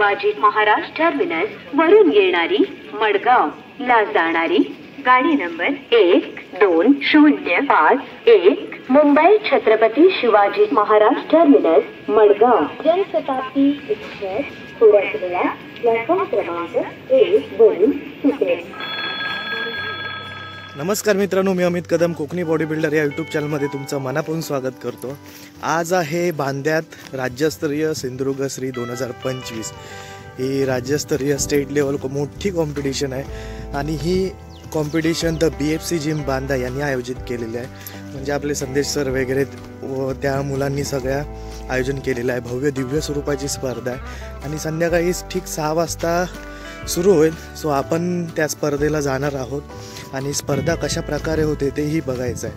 Shivaji Maharaj terminus वरून येणारी मडगाव ला जाणारी गाडी number 1205 Mumbai Chhatrapati Shivaji Maharaj terminus Madgaon Janshatabdi express सुरतला प्लॅटफॉर्म क्रमांक 1 वरून सुटेल। नमस्कार मित्रांनो, मी अमित कदम कोकणी बॉडी बिल्डर या यूट्यूब चॅनलमध्ये तुमचं मनापासून स्वागत करतो। आज आहे बांद्यात राज्यस्तरीय सिंधुदुर्ग श्री 2025 ही राज्यस्तरीय स्टेट लेवल मोठी कॉम्पिटिशन आहे आणि ही competition the BFC gym Banda यांनी आयोजित केलेली आहे। म्हणजे आपले संदेश सर वगैरे व त्या मुलांनी सगळ्या आयोजन केलेलं आहे। भव्य दिव्य स्वरूपाची स्पर्धा आहे आणि संध्याकाळी ठीक 6 वाजता सुरू होईल। सो आपण त्या स्पर्धेला जाणार आहोत आणि स्पर्धा कशा प्रकारे होते तेही बघायचं आहे।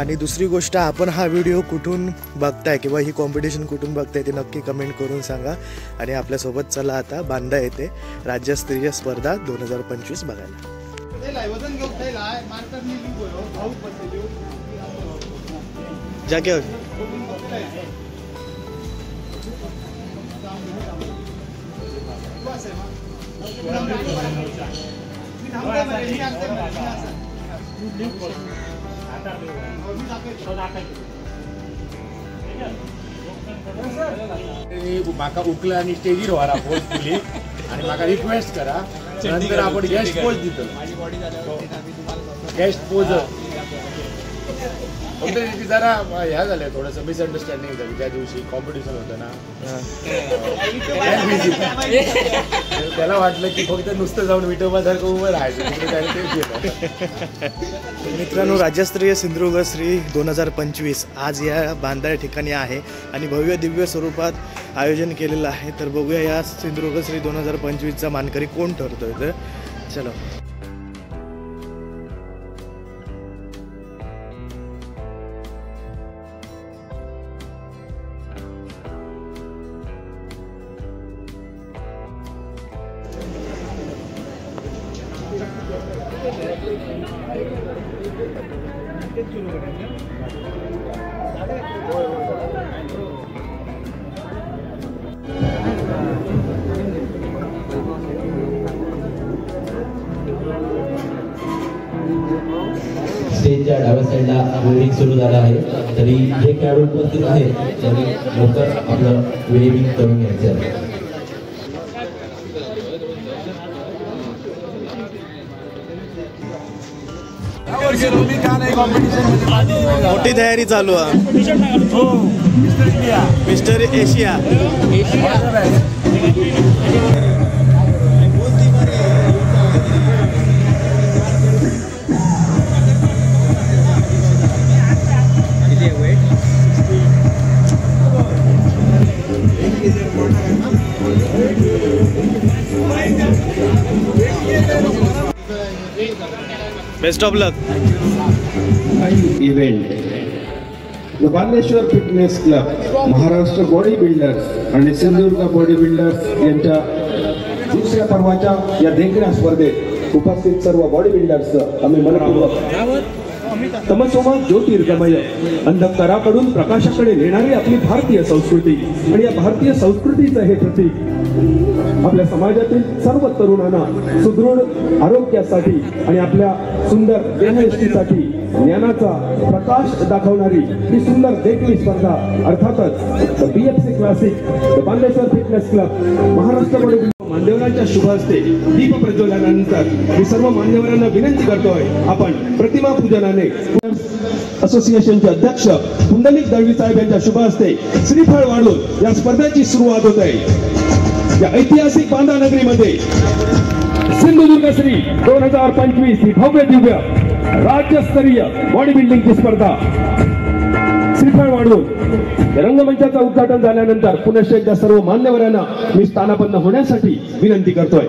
आणि दुसरी गोष्ट, आपण हा व्हिडिओ कुठून बघताय किंवा ही कॉम्पिटिशन कुठून बघताय ते नक्की कमेंट करून सांगा। आणि आपल्यासोबत चला आता बांदा येथे राज्यस्तरीय स्पर्धा 2025 बघायला। जाके म्हाका उकला आणि स्टेजीर व्हरा पोज दिली आणि म्हाका रिक्वेस्ट करा, नंतर आपण गेस्ट पोज दितो। गेस्ट पोज फक्त जरा ह्या झाल्या, थोडंसं मिसअंडरस्टँडिंग झाली त्या दिवशी कॉम्पिटिशन होतं ना, त्याला वाटलं की फक्त नुसतं जाऊन विठोबासारखं उभं राहायचं। मित्रांनो, राज्यस्तरीय सिंधुदुर्ग श्री 2025 आज या बांदा ठिकाणी आहे आणि भव्य दिव्य स्वरूपात आयोजन केलेलं आहे। तर बघूया या सिंधुदुर्ग श्री 2025चा मानकरी कोण ठरतोय। तर चलो, स्टेजच्या डाव्या साईडला वेव्हिंग सुरू झाला आहे। तरी जे खेळाडू उपस्थित आहेत त्यांनी लवकर आपलं वेव्हिंग करून घ्यायचं आहे। मोठी तयारी चालू आहे। Mister Asia best of luck. Event the Bandeshwar fitness club, Maharashtra body builders आणि सिंधुदुर्ग बॉडी बिल्डर्स यांच्या दुसऱ्या पर्वाच्या या देखण्या स्पर्धेत उपस्थित सर्व बॉडी बिल्डर्स आम्ही मनपूर्वक तमसोमा ज्योतिर्गमय अंधकाराकडून प्रकाशाकडे नेणारी आपली भारतीय संस्कृती आणि या भारतीय संस्कृतीचं हे प्रतीक आपल्या समाजातील सर्व तरुणांना सुदृढ आरोग्यासाठी आणि आपल्या सुंदर देहयष्टीसाठी ज्ञानाचा प्रकाश दाखवणारी ही सुंदर देखणी स्पर्धा, अर्थातच BFC classic the Bandeshwar fitness club Maharashtra body मान्यवरांच्या शुभ हस्ते दीप प्रज्वलनानंतर मी सर्व मान्यवरांना विनंती करतोय, आपण प्रतिमा पूजनाने असोसिएशनचे अध्यक्ष पुंडलिक दळवी साहेब यांच्या शुभ हस्ते श्रीफळ वाढून या स्पर्धेची सुरुवात होत आहे। या ऐतिहासिक बांदा नगरीमध्ये सिंधुदुर्ग श्री 2025 ही भव्य दिव्य राज्यस्तरीय बॉडी बिल्डिंगची स्पर्धा श्रीफळ वाढून रंगमंचाचं उद्घाटन झाल्यानंतर पुनश्च एकदा सर्व मान्यवरांना मी स्थानापन्न होण्यासाठी विनंती करतोय।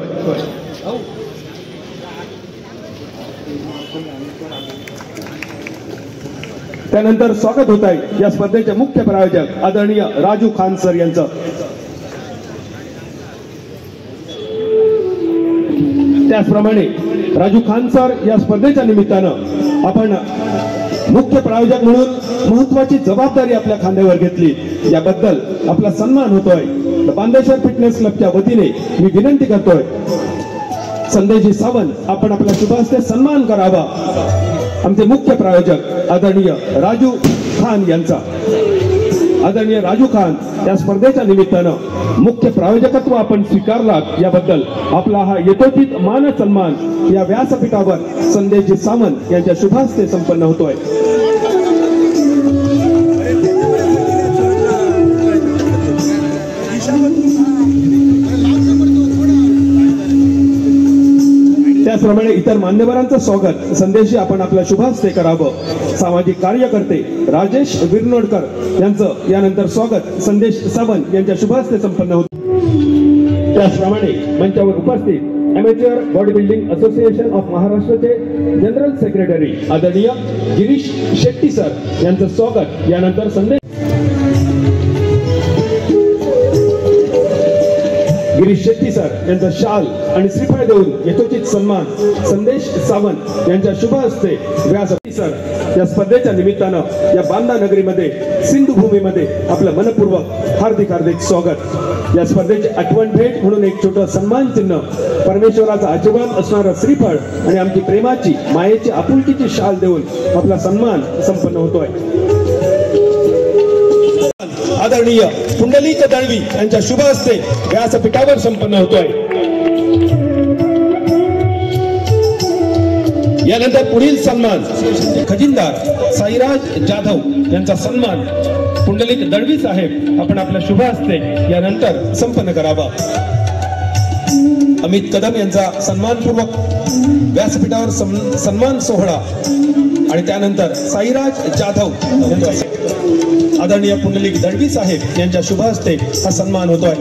त्यानंतर स्वागत होत आहे या स्पर्धेचे मुख्य प्रायोजक आदरणीय राजू खान सर यांचं। त्याचप्रमाणे राजू खान सर या स्पर्धेच्या निमित्तानं आपण मुख्य प्रायोजक म्हणून महत्त्वाची जबाबदारी आपल्या खांद्यावर घेतली, याबद्दल आपला सन्मान होतोय। बांदेश्वर फिटनेस क्लबच्या वतीने मी विनंती करतोय, संदेशजी सावंत आपण आपल्या शुभ हस्ते सन्मान करावा. आमचे मुख्य प्रायोजक आदरणीय राजू खान यांचा. आदरणीय राजू खान या स्पर्धेच्या निमित्तानं मुख्य प्रायोजकत्व आपण स्वीकारलात याबद्दल आपला हा यथोचित मान सन्मान या व्यासपीठावर संदेशजी सावंत यांच्या शुभ हस्ते संपन्न होतोय. त्याचप्रमाणे इतर मान्यवरांचं स्वागत संदेशजी आपण आपल्या शुभ हस्ते करावं. सामाजिक कार्यकर्ते राजेश विरनोडकर यांचं यानंतर स्वागत संदेश सावंत यांच्या शुभ हस्ते संपन्न होते. त्याचप्रमाणे मंचावर उपस्थित amateur body building association of महाराष्ट्राचे जनरल सेक्रेटरी आदरणीय गिरीश शेट्टी सर यांचं स्वागत यानंतर संदेश गिरीश शेट्टी सर यांचा शाल आणि श्रीफळ देऊन यथोचित सन्मान संदेश सावंत यांच्या शुभ हस्ते व्यासपीठ सर या स्पर्धेच्या निमित्तानं या बांदा नगरीमध्ये सिंधुभूमीमध्ये आपलं मनपूर्वक हार्दिक हार्दिक स्वागत. या स्पर्धेची आठवण भेट म्हणून एक छोटं सन्मान चिन्ह, परमेश्वराचा आशीर्वाद असणारं श्रीफळ आणि आमची प्रेमाची मायेची आपुलकीची शाल देऊन आपला सन्मान संपन्न होतोय. आदरणीय पुंडलिक दळवी यांच्या शुभ हस्ते व्यासपीठावर संपन्न होतोय. यानंतर पुढील सन्मान खजिनदार साईराज जाधव यांचा सन्मान पुंडलिक दळवी साहेब आपण आपल्या शुभ हस्ते यानंतर संपन्न करावा. अमित कदम यांचा सन्मानपूर्वक व्यासपीठावर सन्मान सोहळा आणि त्यानंतर साईराज जाधव यांचा आदरणीय पुंडलिक दळवी साहेब यांच्या शुभ हस्ते हा सन्मान होतोय.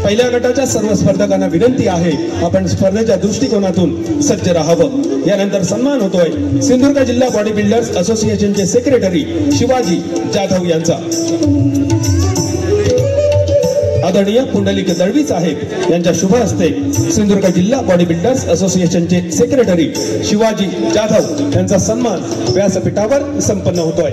पहिल्या गटाच्या सर्व स्पर्धकांना विनंती आहे आपण स्पर्धेच्या दृष्टिकोनातून सज्ज राहावं. यानंतर सन्मान होतोय सिंधुदुर्ग जिल्हा बॉडी बिल्डर्स असोसिएशनचे सेक्रेटरी शिवाजी जाधव यांचा. आदरणीय पुंडलिक दळवी साहेब यांच्या शुभ हस्ते सिंधुदुर्ग जिल्हा बॉडी बिल्डर्स असोसिएशनचे सेक्रेटरी शिवाजी जाधव यांचा सन्मान व्यासपीठावर संपन्न होतोय.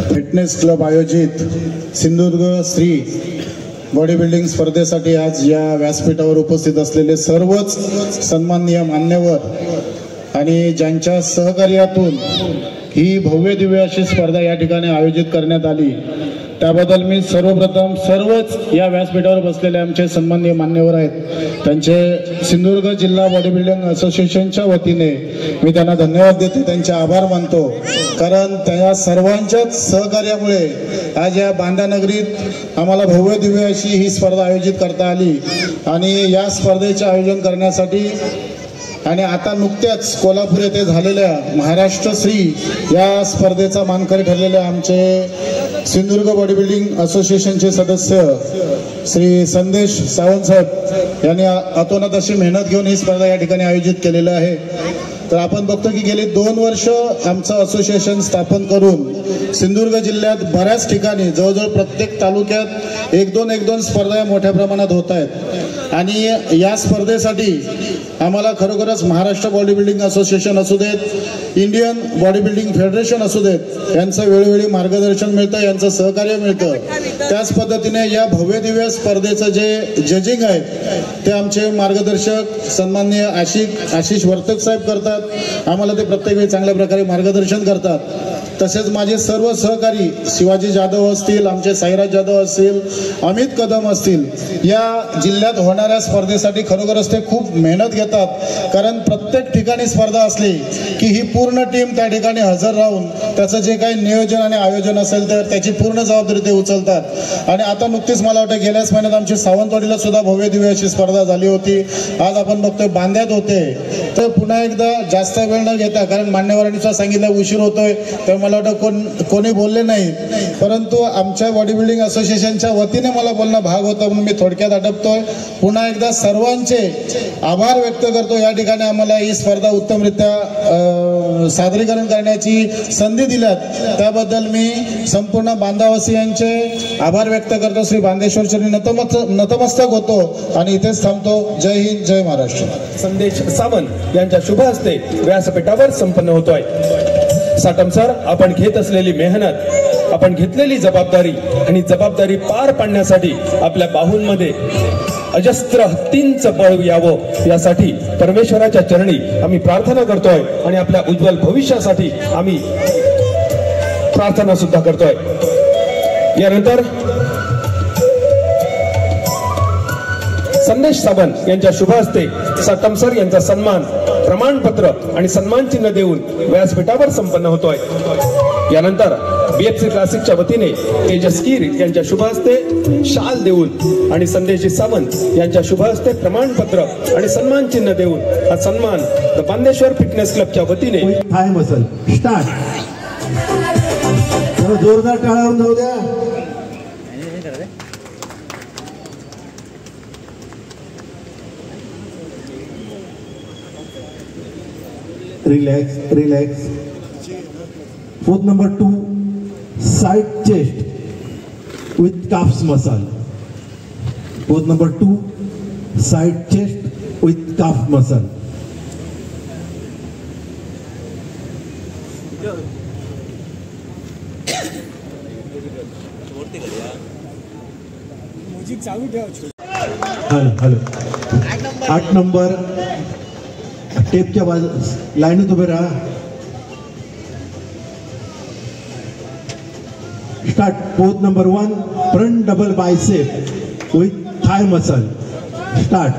फिटनेस क्लब आयोजित सिंधुदुर्ग श्री बॉडी बिल्डिंग स्पर्धेसाठी आज या व्यासपीठावर उपस्थित असलेले सर्वच सन्माननीय मान्यवर आणि ज्यांच्या सहकार्यातून ही भव्य दिव्य अशी स्पर्धा या ठिकाणी आयोजित करण्यात आली त्याबद्दल मी सर्वप्रथम सर्वच या व्यासपीठावर बसलेले आमचे सन्माननीय मान्यवर आहेत त्यांचे सिंधुदुर्ग जिल्हा बॉडी बिल्डिंग असोसिएशनच्या वतीने मी त्यांना धन्यवाद देते, त्यांचे आभार मानतो. कारण त्या सर्वांच्याच सहकार्यामुळे आज या बांदा नगरीत आम्हाला भव्य दिव्य अशी ही स्पर्धा आयोजित करता आली. आणि या स्पर्धेचे आयोजन करण्यासाठी आणि आता नुकत्याच कोल्हापूर येथे झालेल्या महाराष्ट्र श्री या स्पर्धेचा मानकरी ठरलेले आमचे सिंधुदुर्ग बॉडी बिल्डिंग असोसिएशनचे सदस्य श्री संदेश सावंत साहेब यांनी अतोनात अशी मेहनत घेऊन ही स्पर्धा या ठिकाणी आयोजित केलेली आहे. तर आपण बघतो की गेली 2 वर्ष आमचं असोसिएशन स्थापन करून सिंधुदुर्ग जिल्ह्यात बऱ्याच ठिकाणी जवळजवळ प्रत्येक तालुक्यात 1-2 स्पर्धा मोठ्या प्रमाणात होत आहेत. आणि या स्पर्धेसाठी आम्हाला खरोखरच महाराष्ट्र बॉडी बिल्डिंग असोसिएशन असू देत, इंडियन बॉडी बिल्डिंग फेडरेशन असू देत यांचं वेळोवेळी मार्गदर्शन मिळतं, यांचं सहकार्य मिळतं. त्याच पद्धतीने या भव्य दिव्य स्पर्धेचं जे जजिंग आहे ते आमचे मार्गदर्शक सन्माननीय आशिष वर्तक साहेब करतात. आम्हाला ते प्रत्येक वेळी चांगल्या प्रकारे मार्गदर्शन करतात. तसेच माझे सर्व सहकारी शिवाजी जाधव असतील, आमचे साईराज जाधव असतील, अमित कदम असतील, या जिल्ह्यात होणाऱ्या स्पर्धेसाठी खरोखरच ते खूप मेहनत घेतात. कारण प्रत्येक ठिकाणी स्पर्धा असली की ही पूर्ण टीम त्या ठिकाणी हजर राहून त्याचं जे काही नियोजन आणि आयोजन असेल तर त्याची पूर्ण जबाबदारी ते उचलतात. आणि आता नुकतीच मला वाटतं गेल्याच महिन्यात आमची सावंतवाडीला सुद्धा भव्य दिव्य अशी स्पर्धा झाली होती. आज आपण बघतोय बांद्यात होते. तर पुन्हा एकदा जास्त वेळ न घेता, कारण मान्यवरांनी सुद्धा सांगितलं उशीर होतोय, तर मला वाटतं कोणी बोलले नाही, परंतु आमच्या बॉडी बिल्डिंग असोसिएशनच्या वतीने मला बोलणं भाग होतं म्हणून मी थोडक्यात आटपतोय. पुन्हा एकदा सर्वांचे आभार व्यक्त करतो. या ठिकाणी आम्हाला ही स्पर्धा उत्तमरित्या सादरीकरण करण्याची संधी दिल्यात त्याबद्दल मी संपूर्ण बांधावासियांचे आभार व्यक्त करतो. श्री बांधेश्वर चरणी नतमस्तक होतो आणि इथेच थांबतो. जय हिंद, जय महाराष्ट्र. संदेश सावंत यांच्या शुभ हस्ते व्यासपीठावर संपन्न होतोय. साटम सर, आपण घेत असलेली मेहनत, आपण घेतलेली जबाबदारी आणि जबाबदारी पार पाडण्यासाठी आपल्या बाहूंमध्ये अजस्त्र हत्तींचं बळ यावं यासाठी परमेश्वराच्या चरणी आम्ही प्रार्थना करतोय आणि आपल्या उज्ज्वल भविष्यासाठी आम्ही प्रार्थना सुद्धा करतोय. यानंतर संदेश सावंत यांच्या शुभ हस्ते साटम सर यांचा सन्मान, प्रमाणपत्र आणि सन्मान चिन्ह देऊन व्यासपीठावर संपन्न होतोय. यानंतर BFC क्लासिकच्या वतीने तेजस्कीर यांच्या शुभ हस्ते शाल देऊन आणि संदेश सावंत यांच्या शुभ हस्ते प्रमाणपत्र आणि सन्मान चिन्ह देऊन हा सन्मान द बांधेश्वर फिटनेस क्लबच्या वतीने थाय मसल स्टार्ट. जोरदार टाळ्यावरून जाऊ द्या. Relax relax. Pose number 2 side chest with calves muscle. Pose number 2 side chest with calf muscle. Hello hello. 8 number टेपच्या बाजू लाईनीत उभे राहा. Start. Pose number 1 front double bicep with thigh muscle. Start.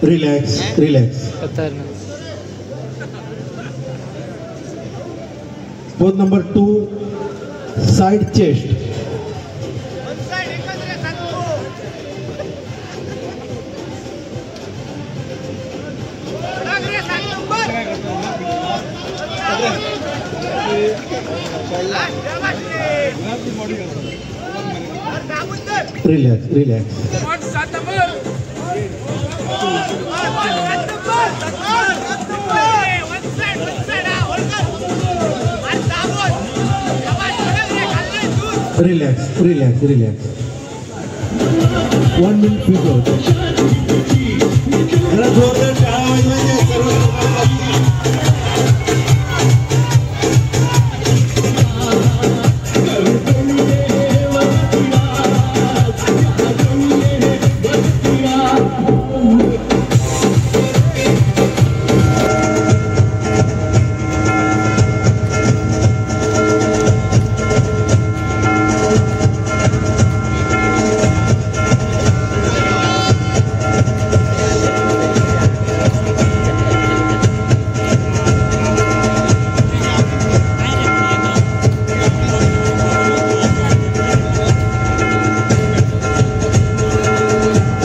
Relax relax. Pose number 2 side chest. Relax relax. Relax relax relax. 1 minute free होतो. जरा जोरदार टाळ्या वाजवायच्या सर्व.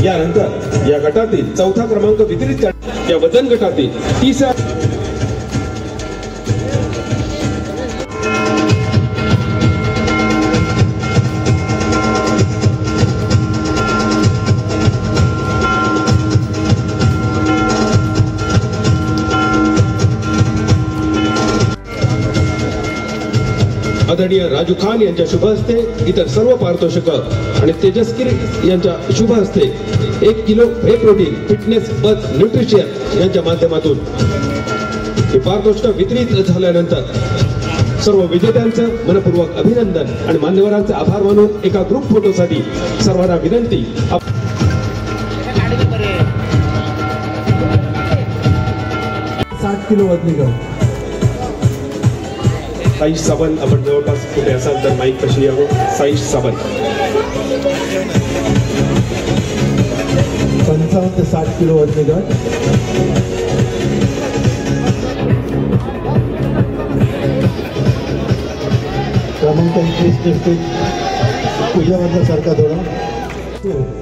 यानंतर या गटातील चौथा क्रमांक वितरित करण्यात या वजन गटातील तिसऱ्या आदरणीय राजू खान यांच्या शुभ हस्ते इतर सर्व पारितोषिकं आणि तेजस्कीर यांच्या शुभ हस्ते 1 किलो व्हे प्रोटीन फिटनेस बस न्यूट्रिशन यांच्या माध्यमातून हे पारितोषिक वितरित झाल्यानंतर सर्व विजेत्यांचं मनपूर्वक अभिनंदन आणि मान्यवरांचे आभार मानून एका ग्रुप फोटोसाठी सर्वांना विनंती. 60 किलो वजनी गट. साईश सावंत, आपण जवळपास कुठे असाल तर माईक कशी यावं. साईश सावंत 55 ते 60 किलो वजनी गट. ट्विस्ट तुझ्यावरसारखा थोडा.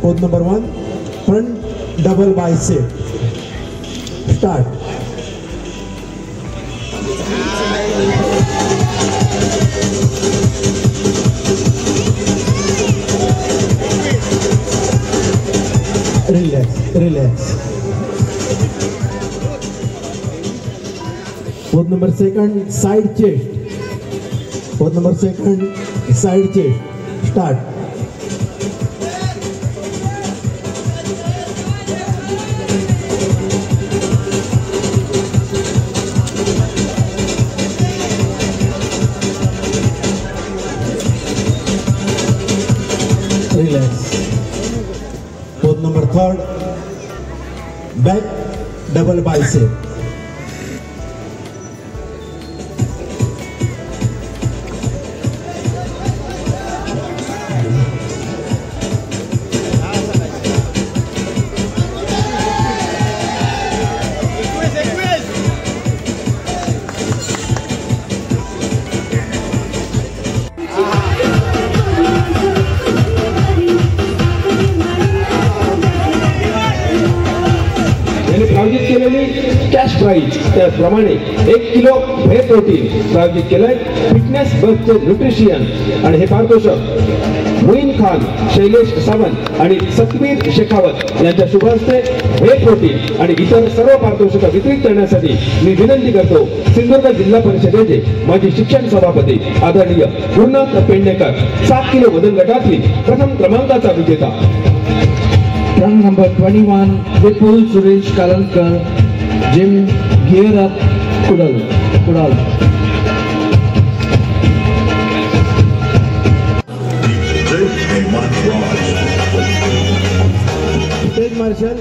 Pose number 1 front double bicep. Start. Relax. Pose number 2 side chest. Pose number 2 side chest. Start. Relax. Pose number 3 back double bicep. प्रायोजित केलेली कॅश प्राईज त्याचप्रमाणे 1 किलो व्हे प्रोटीन प्रायोजित केलंय फिटनेस बसचे न्यूट्रिशियन आणि हे पारितोषिक मोईन खान, शैलेश सावंत आणि सतवीर शेखावत यांच्या शुभ हस्ते व्हे प्रोटीन आणि इतर सर्व पारितोषिक वितरित करण्यासाठी मी विनंती करतो सिंधुदुर्ग जिल्हा परिषदेचे माजी शिक्षण सभापती आदरणीय गुरुनाथ पेडणेकर, 7 किलो वजन गटातील प्रथम क्रमांकाचा विजेता. Run number 21, Vipul Suresh Kalankar, Jim Gear Up, Kudal. Stage Marshal.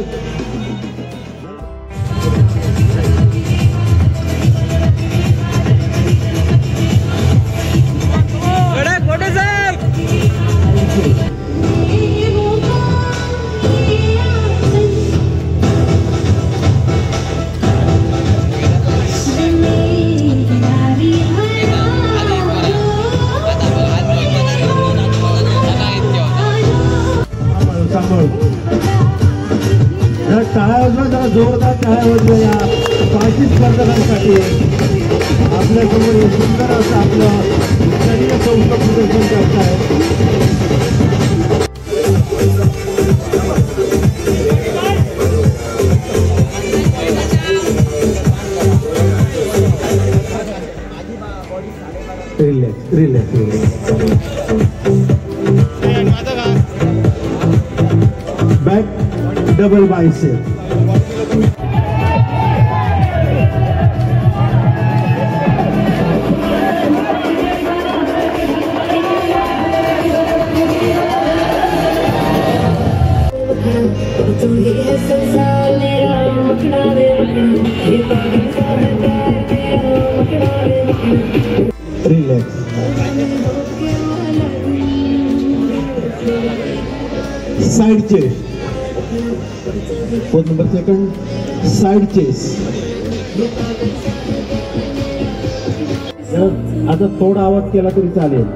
टाळ्या वाजवा, जरा जोरदार टाळ्या वाजवा या 35 स्पर्धकांसाठी. आपल्यासमोर हे सुंदर असं आपलं शरीर संस्था प्रदर्शन करताय. Relax. Back double bicep. Relax. Side chest. Pose number 2 side chest. आता थोडा आवाज केला तरी चालेल.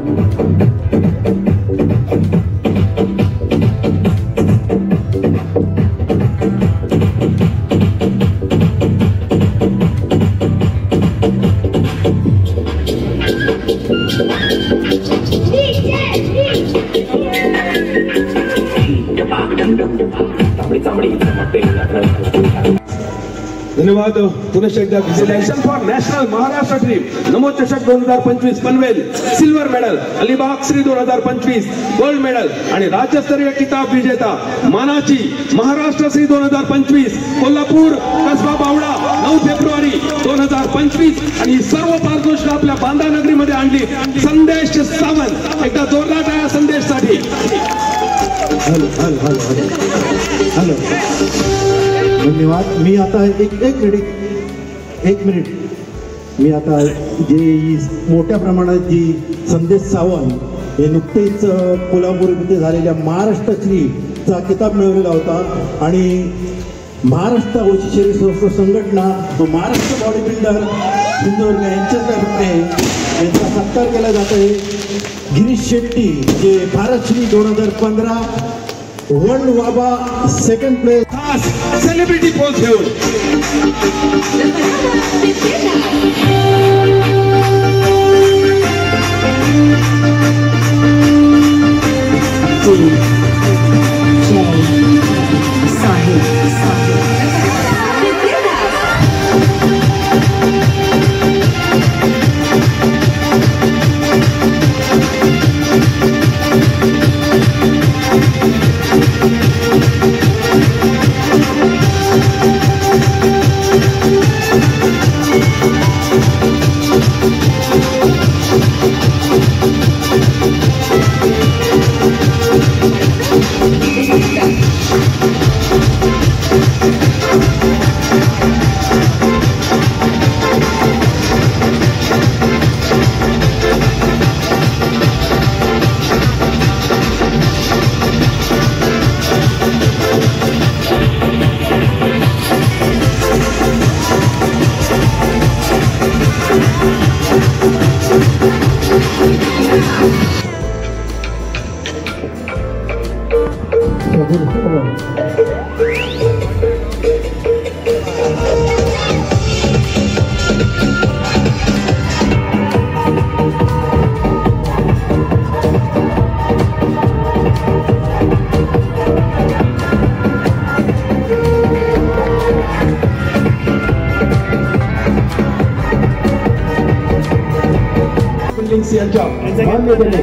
धन्यवाद. पुनश्च एकदा selection for national Maharashtra trip Namo चषक 2025 Panvel silver medal, Alibag Shri 2025 gold medal आणि राज्यस्तरीय किताब विजेता मानाची महाराष्ट्र श्री 2025 कोल्हापूर कसबा बावडा 9 फेब्रुवारी 2025 आणि सर्व पारितोषिक आपल्या बांदा नगरीमध्ये आणली संदेश सावंत. एकदा जोरदार टाळ्या संदेशसाठी. हॅलो. धन्यवाद. मी आता एक मिनिट मी आता जे मोठ्या प्रमाणात जी संदेश सावंत हे नुकतेच कोल्हापूर येथे झालेल्या महाराष्ट्रश्रीचा किताब मिळवलेला होता आणि महाराष्ट्र शरीर संघटना महाराष्ट्र बॉडी बिल्डर सिंधुदुर्ग यांच्यातर्फे यांचा सत्कार केला जातो आहे. गिरीश शेट्टी जे भारतश्री 2015 वर्ल्ड वाबा सेकंड प्लेस खास सेलिब्रिटी पोच घेऊन यांच्या मान्यतेने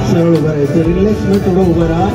सरळ उभं राहायचं, रिलॅक्स न थोडं उभं राहा.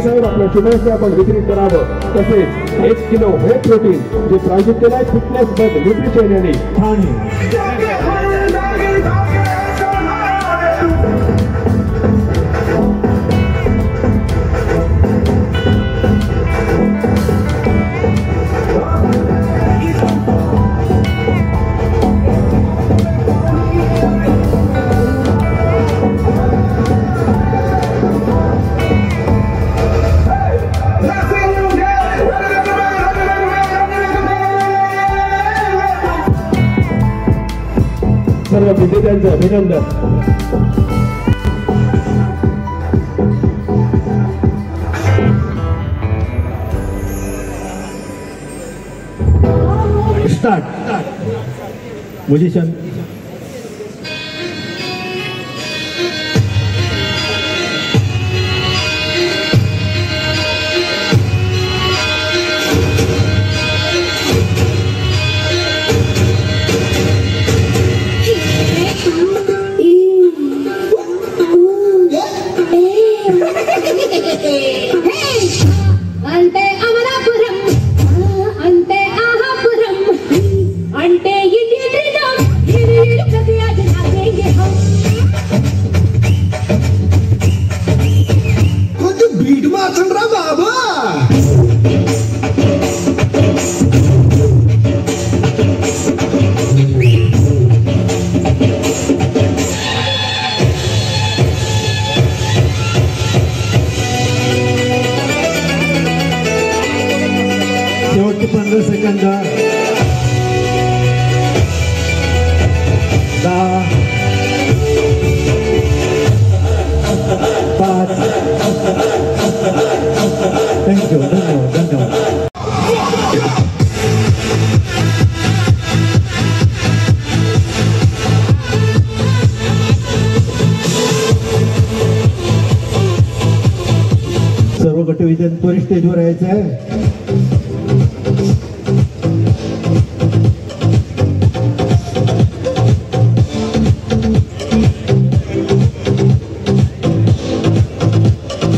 साहेब आपल्या शुभेच्छा आपण विक्री करावं. तसेच 1 किलो हे प्रोटीन जे प्रायोजित केलं आहे फिटनेस बद न्यूट्रिशन यांनी ठाणे. सर्व विद्यार्थ्यांचं अभिनंदन. Start position. ante Amalapuram, ante Ahapuram, ante Indian Rhythm. 10 5 thank you धन्यवाद. सर्व गटविजेत्यांनी स्टेजवर यायचं आहे.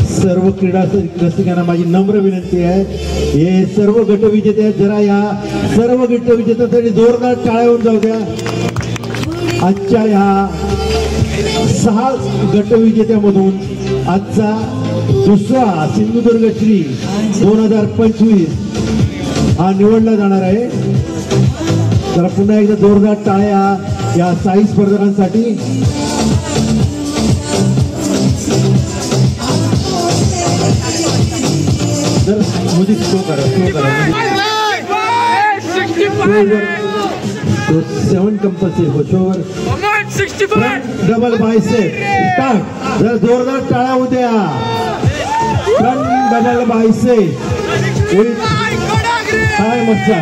सर्व क्रीडा रसिकांना माझी नम्र विनंती आहे, हे सर्व गटविजेते आहेत, जरा या सर्व गटविजेत्यांसाठी जोरदार टाळ्या होऊन जाऊ द्या. आजच्या या 6 गटविजेत्यामधून आजचा दुसरा सिंधुदुर्ग श्री 2025 हा निवडला जाणार आहे. तर पुन्हा एकदा जोरदार टाळ्या या 6 स्पर्धकांसाठी. तर मुझे शो करा 7 कंपल्सरी हो शोवर डबल बायसेप स्टार्ट. जरा जोरदार टाळ्या उद्या. फ्रंट डबल बायसेप काय मजा.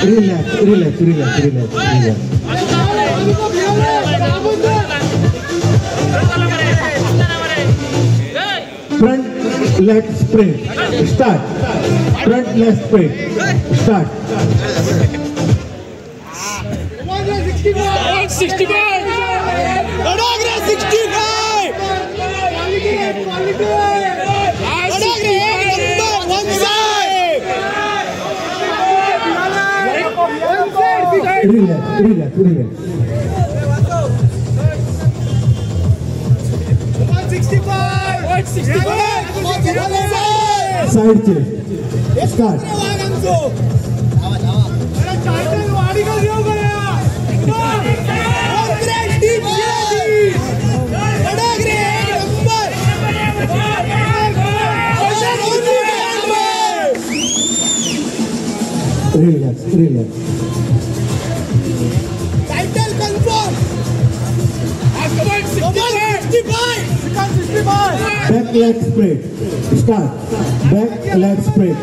Relax relax relax relax relax. Front leg spread start. Front leg spread start. 65 relax relax relax. 65 side chest start. Relax relax. Title confirm. 65 back leg spread start. Back leg spread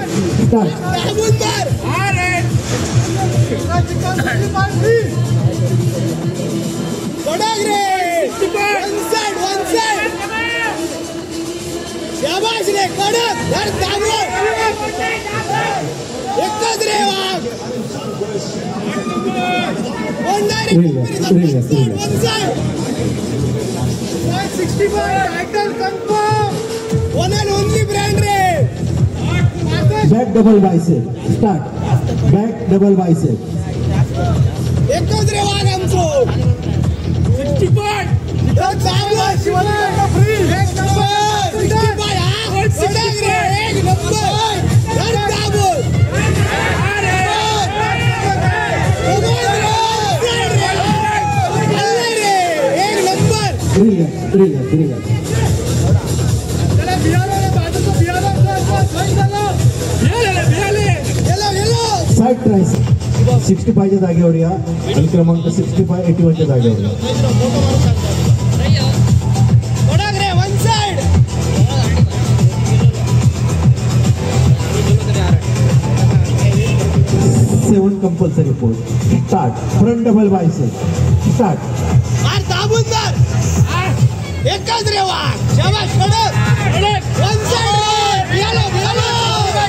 start. one side. शाबाश रे कडक. धर दाबो. एकच रे वाघ. one side. 65 title confirm. one and only brand ray. Back double bicep start. Back double bicep. एकच रे वाघ आमचो. 65 धर दाबो. Shivaji free. एक नंबर. 65 हा. कडक रे. एक नंबर. धर दाबो. Relax relax relax. साइड ट्राइस 65 च्या जागेवर या आणि क्रमांक 65 81 च्या जागेवर या. one side. 7 compulsory pose start. Front double bicep start. मार दाबून धर. एकच रे वाघ. शाबाश कडक. one side. Yellow yellow.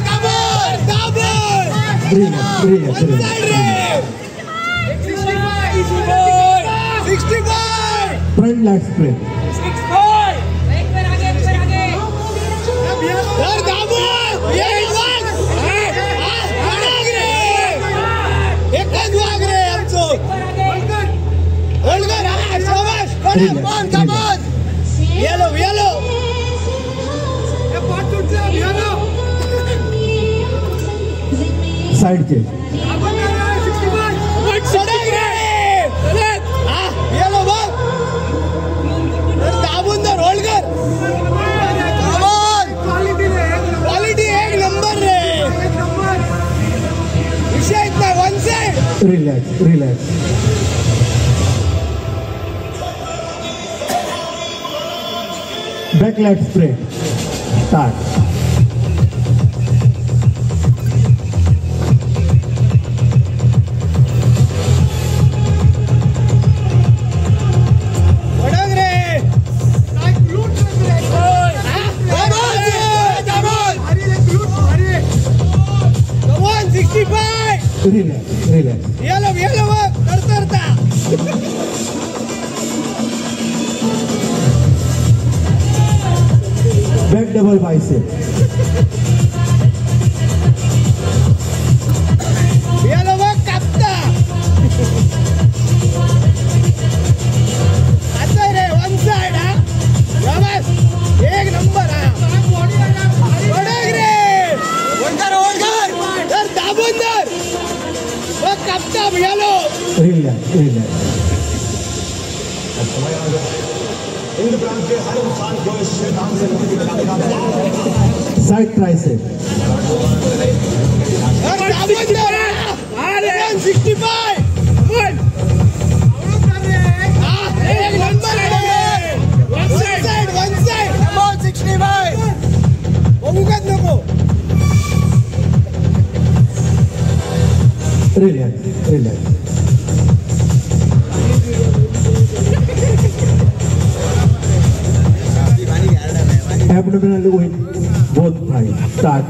दाबून दाबून. रिलॅक्स रिलॅक्स one side रे. 65 फ्रंट लेग स्प्रेड. धर दाबून. एक वाघ. कडक रे. एकच वाघ रे आमचो. होल्डर हा. शाबाश कडक. Come on yellow yellow. Side chest. Yellow बघ. दाबून धर. Holder. Relax. Backlight spray start. Relax relax. Back double bicep. एक number relax relax. Side tricep. 65 relax relax. Abdominal होईल बोथ थाई स्टार्ट.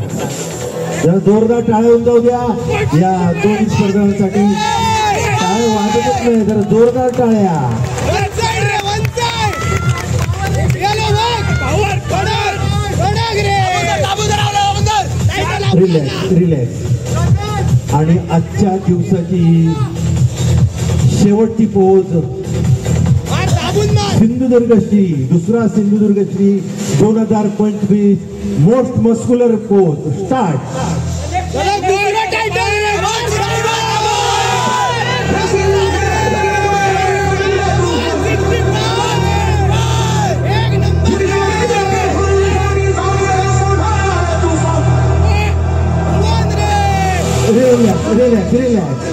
जरा जोरदार टाळ्या होऊन जाऊ द्या या दोन स्पर्धांसाठी. टाळ्या वाजतच नाही, जरा जोरदार टाळ्या. Relax relax. आणि आजच्या दिवसाची शेवटची पोज सिंधुदुर्ग श्री, दुसरा Sindhudurg Shri 2025 most muscular pose start. Relax relax relax.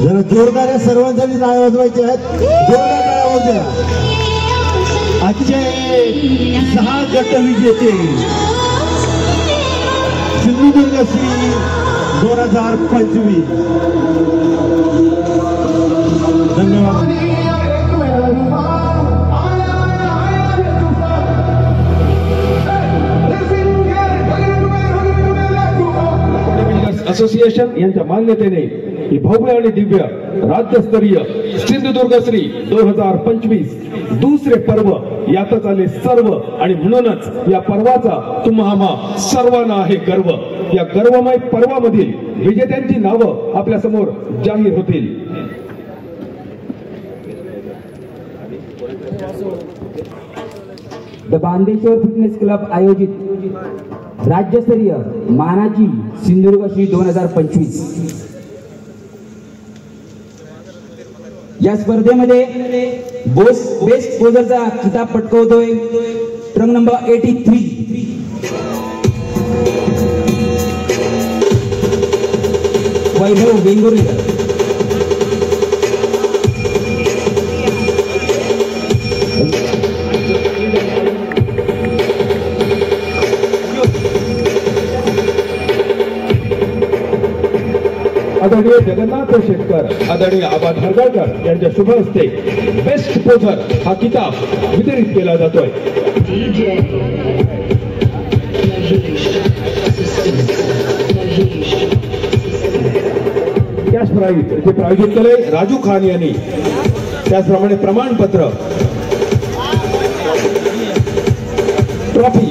जरा जोरदार या सर्वांसाठी टाळ्या वाजवायच्या आहेत. जोरदार टाळ्या वाजवा. आजचे 6 गट विजेते सिंधुदुर्ग श्री 2025. धन्यवाद. असोसिएशन यांच्या मान्यतेने ही भव्य आणि दिव्य राज्यस्तरीय सिंधुदुर्ग श्री 2025 दुसरे पर्व यातच आले सर्व. आणि म्हणूनच या पर्वाचा तुम्हा सर्वांना आहे गर्व. या गर्वमय पर्वामधील विजेत्यांची नावं आपल्या समोर जाहीर होतील. द बांदेश्वर फिटनेस क्लब आयोजित राज्यस्तरीय मानाची सिंधुदुर्ग श्री 2025 या स्पर्धेमध्ये बेस्ट पोजरचा किताब पटकवतोय ट्रंक नंबर 83 वैभव वेंगुर्लेकर. आदरणीय जगन्नाथ शेटकर, आदरणीय आबा धारगाळकर यांच्या शुभ हस्ते बेस्ट पोझर हा किताब वितरित केला जातोय. कॅश प्राईज जे प्रायोजित केले राजू खान यांनी. त्याचप्रमाणे प्रमाणपत्र, ट्रॉफी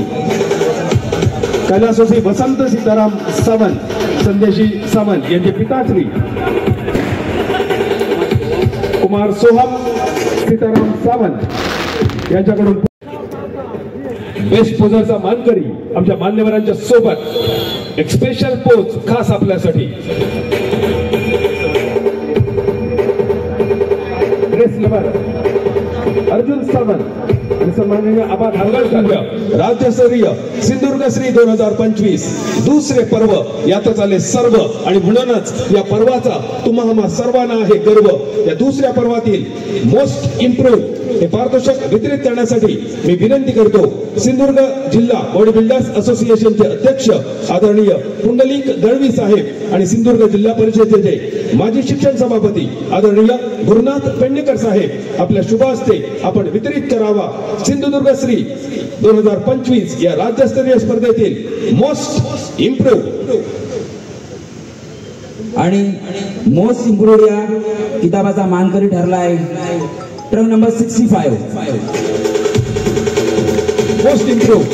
कैलासवासी वसंत सीताराम सावंत, संदेशी सावंत यांचे पिताश्री कुमार सोहम सीताराम सावंत यांच्याकडून बेस्ट पोझरचा मानकरी आमच्या मान्यवरांच्या सोबत एक स्पेशल पोज खास आपल्यासाठी. ग्रेस लवर अर्जुन सावंत आणि सन्माननीय आबा धारगडकर. राज्यस्तरीय सिंधुदुर्ग श्री 2025 दुसरे पर्व यातच आले सर्व आणि म्हणूनच या पर्वाचा तुम्हा सर्वांना आहे गर्व. या दुसऱ्या पर्वातील मोस्ट इम्प्रूव्ह हे पारितोषिक वितरित करण्यासाठी मी विनंती करतो सिंधुदुर्ग जिल्हा बॉडी बिल्डर्स असोसिएशनचे अध्यक्ष आदरणीय पुंडलिक दळवी साहेब आणि सिंधुदुर्ग जिल्हा परिषदेचे माजी शिक्षण सभापती आदरणीय गुरुनाथ पेडणेकर साहेब आपल्या शुभ हस्ते आपण वितरित करावा सिंधुदुर्ग श्री 2025 या राज्यस्तरीय स्पर्धेतील मोस्ट इम्प्रूव्ह आणि मोस्ट इम्प्रूव्ह या किताबाचा मानकरी ठरला आहे ट्रक नंबर 65. मोस्ट इम्प्रूव्ह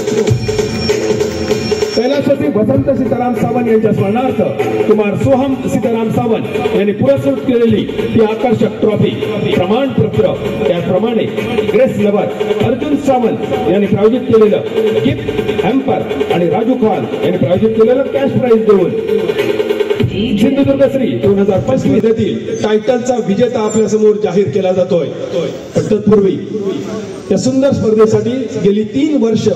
कैलासवासी वसंत सीताराम सावंत यांच्या स्मरणार्थ कुमार सोहम सीताराम सावंत यांनी पुरस्कृत केलेली ती आकर्षक ट्रॉफी, प्रमाणपत्र, त्याचप्रमाणे ग्रेस लवर अर्जुन सावंत यांनी प्रायोजित केलेलं गिफ्ट हॅम्पर आणि राजू खान यांनी प्रायोजित केलेलं कॅश प्राइज देऊन सिंधुदुर्ग श्री 2025 येथील टायटलचा विजेता आपल्या समोर जाहीर केला जातोय. पण तत्पूर्वी या सुंदर स्पर्धेसाठी गेली 3 वर्ष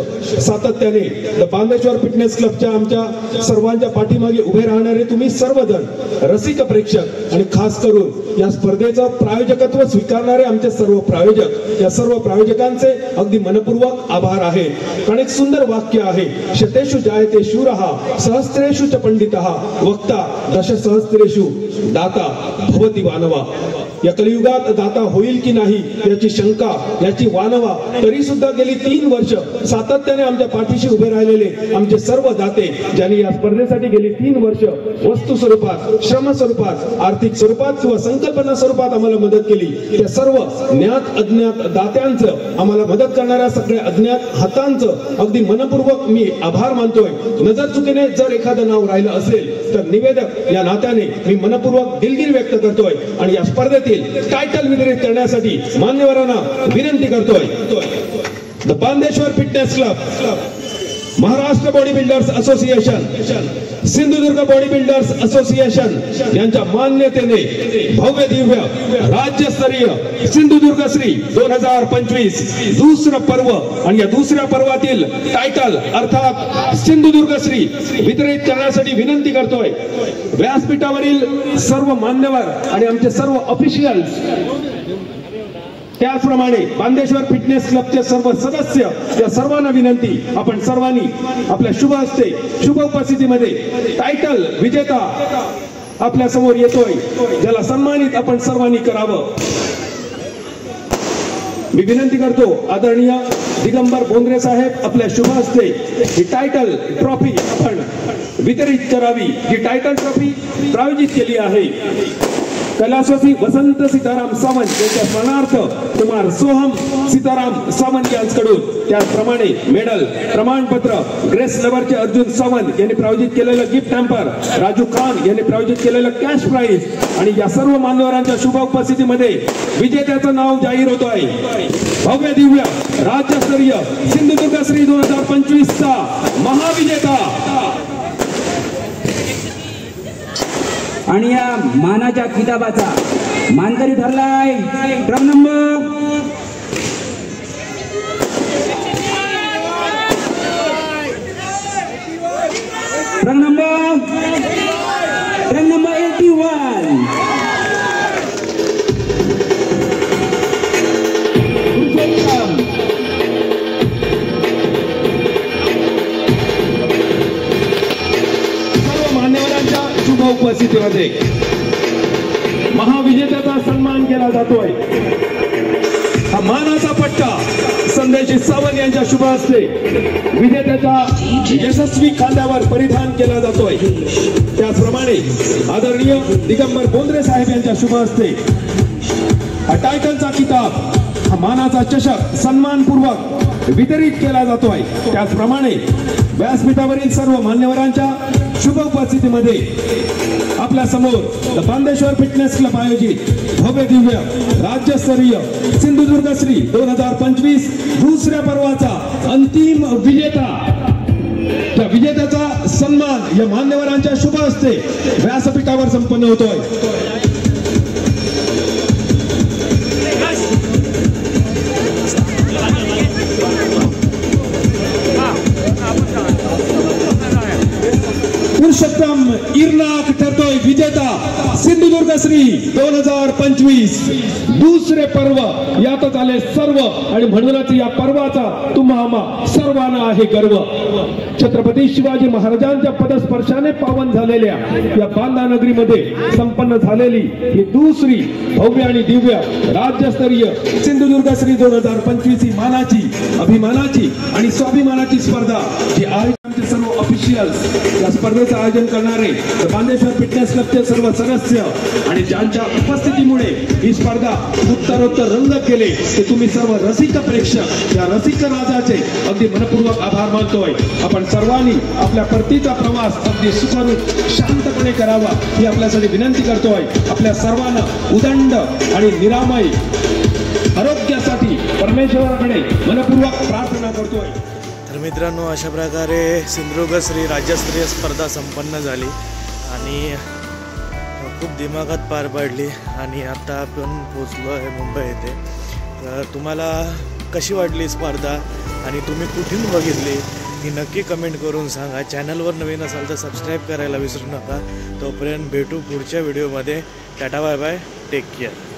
सातत्याने द बांदेश्वर फिटनेस क्लबच्या आमच्या सर्वांच्या पाठीमागे उभे राहणारे तुम्ही सर्वजण रसिक प्रेक्षक आणि खास करून या स्पर्धेचं प्रायोजकत्व स्वीकारणारे आमचे सर्व प्रायोजक, या सर्व प्रायोजकांचे अगदी मनपूर्वक आभार आहे. कारण एक सुंदर वाक्य आहे, शतेषु जायते शूरः सहस्रेषु च पंडितः वक्ता दशसहस्रेषु दाता भवति वानवा. या कलियुगात दाता होईल की नाही याची शंका, याची वानवा, तरी सुद्धा गेली 3 वर्ष सातत्याने आमच्या पाठीशी उभे राहिलेले आमचे सर्व दाते, ज्यांनी या स्पर्धेसाठी गेली 3 वर्ष वस्तू स्वरूपात, श्रम स्वरूपात, आर्थिक स्वरूपात किंवा संकल्पना स्वरूपात आम्हाला मदत केली, त्या सर्व ज्ञात अज्ञात दात्यांचं, आम्हाला मदत करणाऱ्या सगळ्या अज्ञात हातांचं अगदी मनपूर्वक मी आभार मानतोय. नजर चुकीने जर एखादं नाव राहिलं असेल तर निवेदक या नात्याने मी मनपूर्वक दिलगिरी व्यक्त करतोय आणि या स्पर्धेतील टायटल वितरित करण्यासाठी मान्यवरांना विनंती करतोय. The Bandeshwar fitness club, Maharashtra body builders association, Sindhudurg body builders association यांच्या मान्यतेने भव्य दिव्य राज्यस्तरीय सिंधुदुर्ग श्री 2025 दुसरं पर्व आणि या दुसऱ्या पर्वातील टायटल अर्थात सिंधुदुर्ग श्री वितरित करण्यासाठी विनंती करतोय. व्यासपीठावरील सर्व मान्यवर आणि आमचे सर्व ऑफिशियल्स, त्याचप्रमाणे बांदेश्वर फिटनेस क्लबचे सर्व सदस्य, या सर्वांना विनंती, आपण सर्वांनी आपल्या शुभ हस्ते शुभ उपस्थितीमध्ये टायटल विजेता आपल्या समोर येतोय, ज्याला सन्मानित आपण सर्वांनी करावं. मी विनंती करतो आदरणीय दिगंबर बोंद्रे साहेब आपल्या शुभ हस्ते ही टायटल ट्रॉफी आपण वितरित करावी. ही टायटल ट्रॉफी प्रायोजित केली आहे कैलासवासी वसंत सीताराम सावंत यांच्या स्मरणार्थ कुमार सोहम सीताराम सावंत यांच्याकडून. त्याचप्रमाणे मेडल, प्रमाणपत्र, ग्रेस लवरचे अर्जुन सावंत यांनी प्रायोजित केलेलं गिफ्ट हॅम्पर, राजू खान यांनी प्रायोजित केलेलं कॅश प्राइज आणि या सर्व मान्यवरांच्या शुभ उपस्थितीमध्ये विजेत्याचं नाव जाहीर होत आहे. भव्य दिव्य राज्यस्तरीय सिंधुदुर्ग श्री 2025 चा महाविजेता आणि या मानाच्या किताबाचा मानकरी ठरलाय ट्रक नंबर 81. शुभ उपस्थितीमध्ये महाविजेत्याचा सन्मान केला जातोय. मानाचा पट्टा संदेश सावंत यांच्या शुभ हस्ते विजेत्याच्या यशस्वी खांद्यावर परिधान केला जातोय। त्याचप्रमाणे आदरणीय दिगंबर बोंद्रे साहेब यांच्या शुभ हस्ते हा टायटलचा किताब, हा मानाचा चषक सन्मानपूर्वक वितरित केला जातोय। त्याचप्रमाणे व्यासपीठावरील सर्व मान्यवरांच्या शुभ उपस्थितीमध्ये आपल्या समोर द बांदेश्वर फिटनेस क्लब आयोजित भव्य दिव्य राज्यस्तरीय सिंधुदुर्ग श्री 2025 दुसऱ्या पर्वाचा अंतिम विजेता, त्या विजेत्याचा सन्मान या मान्यवरांच्या शुभ हस्ते व्यासपीठावर संपन्न होतोय। पुरुषोत्तम इरनाक ठरतोय विजेता सिंधुदुर्ग श्री 2025 दुसरे पर्व। यातच आले सर्व आणि म्हणूनच या पर्वाचा तुम्हा सर्वांना आहे गर्व। छत्रपती शिवाजी महाराजांच्या पदस्पर्शाने पावन झालेल्या या बांदा नगरीमध्ये संपन्न झालेली ही दुसरी भव्य आणि दिव्य राज्यस्तरीय सिंधुदुर्ग श्री 2025 ही मानाची, अभिमानाची आणि स्वाभिमानाची स्पर्धा जी आयोजकांचे सर्व ऑफिशियल्स या स्पर्धेचं आयोजन करणारे बांदेश्वर फिटनेस क्लबचे सर्व सदस्य आणि ज्यांच्या उपस्थितीमुळे ही स्पर्धा उत्तरोत्तर रंगत गेले ते तुम्ही सर्व रसिक प्रेक्षक, या रसिक राजाचे अगदी मनपूर्वक आभार मानतोय। आपण सर्वांनी आपल्या परतीचा प्रवास अगदी सुखरूप शांतपणे करावा ही आपल्यासाठी विनंती करतोय। आपल्या सर्वांना उदंड आणि निरामय आरोग्यासाठी परमेश्वराकडे मनपूर्वक प्रार्थना करतोय। तर मित्रांनो, अशा प्रकारे सिंधुदुर्ग श्री राज्यस्तरीय स्पर्धा संपन्न झाली आणि खूप दिमागात पार पाडली आणि आता आपण पोचलो आहे मुंबई येथे। तर तुम्हाला कशी वाटली स्पर्धा आणि तुम्ही कुठून बघितली ही नक्की कमेंट करून सांगा। चॅनलवर नवीन असाल तर सबस्क्राईब करायला विसरू नका। तोपर्यंत भेटू पुढच्या व्हिडिओमध्ये। Tata bye bye, take care.